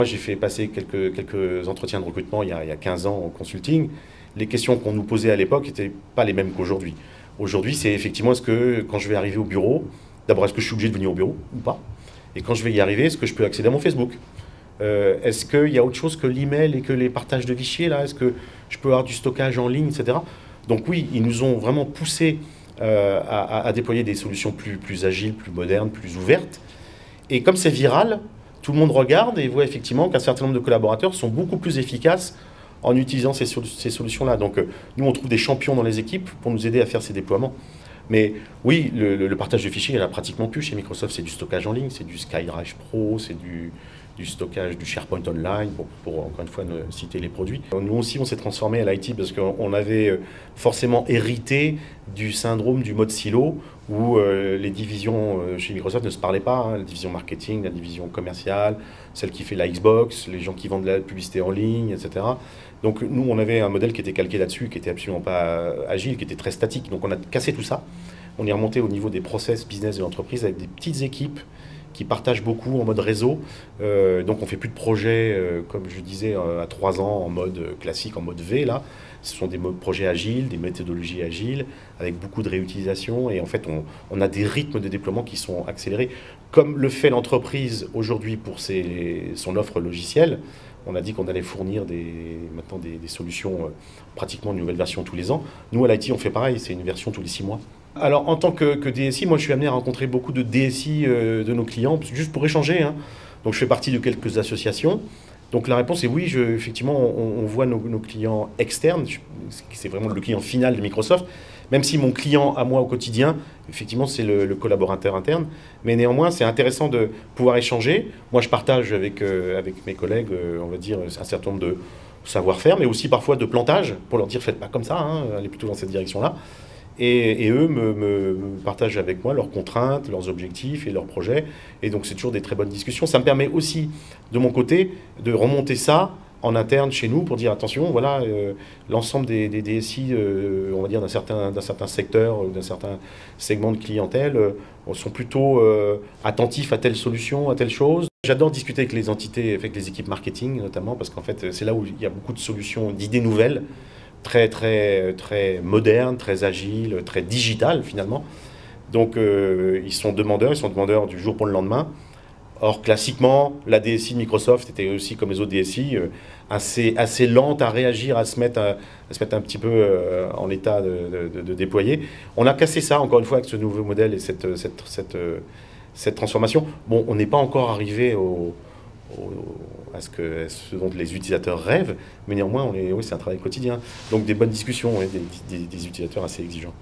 Moi, j'ai fait passer quelques entretiens de recrutement il y a 15 ans en consulting. Les questions qu'on nous posait à l'époque n'étaient pas les mêmes qu'aujourd'hui. Aujourd'hui, c'est effectivement, est-ce que quand je vais arriver au bureau, d'abord, est-ce que je suis obligé de venir au bureau ou pas? Et quand je vais y arriver, est-ce que je peux accéder à mon Facebook? Est-ce qu'il y a autre chose que l'email et que les partages de fichiers là? Est-ce que je peux avoir du stockage en ligne, etc. Donc oui, ils nous ont vraiment poussé à déployer des solutions plus agiles, plus modernes, plus ouvertes. Et comme c'est viral, tout le monde regarde et voit effectivement qu'un certain nombre de collaborateurs sont beaucoup plus efficaces en utilisant ces solutions-là. Donc nous, on trouve des champions dans les équipes pour nous aider à faire ces déploiements. Mais oui, le partage de fichiers, il n'y en a pratiquement plus chez Microsoft. C'est du stockage en ligne, c'est du SkyDrive Pro, c'est du stockage du SharePoint Online, pour encore une fois ne citer les produits. Nous aussi, on s'est transformé à l'IT parce qu'on avait forcément hérité du syndrome du mode silo où les divisions chez Microsoft ne se parlaient pas, hein, la division marketing, la division commerciale, celle qui fait la Xbox, les gens qui vendent de la publicité en ligne, etc. Donc nous, on avait un modèle qui était calqué là-dessus, qui était absolument pas agile, qui était très statique. Donc on a cassé tout ça. On est remonté au niveau des process business de l'entreprise avec des petites équipes qui partagent beaucoup en mode réseau. Donc on fait plus de projets, comme je disais, à 3 ans en mode classique, en mode V là. Ce sont des projets agiles, des méthodologies agiles, avec beaucoup de réutilisation. Et en fait, on a des rythmes de déploiement qui sont accélérés, comme le fait l'entreprise aujourd'hui pour son offre logicielle. On a dit qu'on allait fournir maintenant des solutions, pratiquement une nouvelle version tous les ans. Nous, à l'IT, on fait pareil, c'est une version tous les 6 mois. Alors, en tant que DSI, moi, je suis amené à rencontrer beaucoup de DSI de nos clients, juste pour échanger, hein. Donc, je fais partie de quelques associations. Donc, la réponse est oui, effectivement, on voit nos clients externes. C'est vraiment le client final de Microsoft. Même si mon client à moi au quotidien, effectivement, c'est le collaborateur interne. Mais néanmoins, c'est intéressant de pouvoir échanger. Moi, je partage avec mes collègues, on va dire, un certain nombre de savoir-faire, mais aussi parfois de plantage, pour leur dire, faites pas comme ça, hein, allez plutôt dans cette direction-là. Et eux me partagent avec moi leurs contraintes, leurs objectifs et leurs projets. Et donc, c'est toujours des très bonnes discussions. Ça me permet aussi, de mon côté, de remonter ça en interne chez nous pour dire, attention, voilà, l'ensemble des DSI, on va dire, d'un certain secteur, d'un certain segment de clientèle, sont plutôt attentifs à telle solution, à telle chose. J'adore discuter avec les entités, avec les équipes marketing notamment, parce qu'en fait, c'est là où il y a beaucoup de solutions, d'idées nouvelles, très modernes, très agiles, très digitales finalement. Donc ils sont demandeurs du jour pour le lendemain. Or, classiquement, la DSI de Microsoft était aussi, comme les autres DSI, assez lente à réagir, à se mettre un petit peu en état de déployer. On a cassé ça, encore une fois, avec ce nouveau modèle et cette transformation. Bon, on n'est pas encore arrivé à ce dont les utilisateurs rêvent, mais néanmoins, oui, c'est un travail quotidien. Donc des bonnes discussions, des utilisateurs assez exigeants.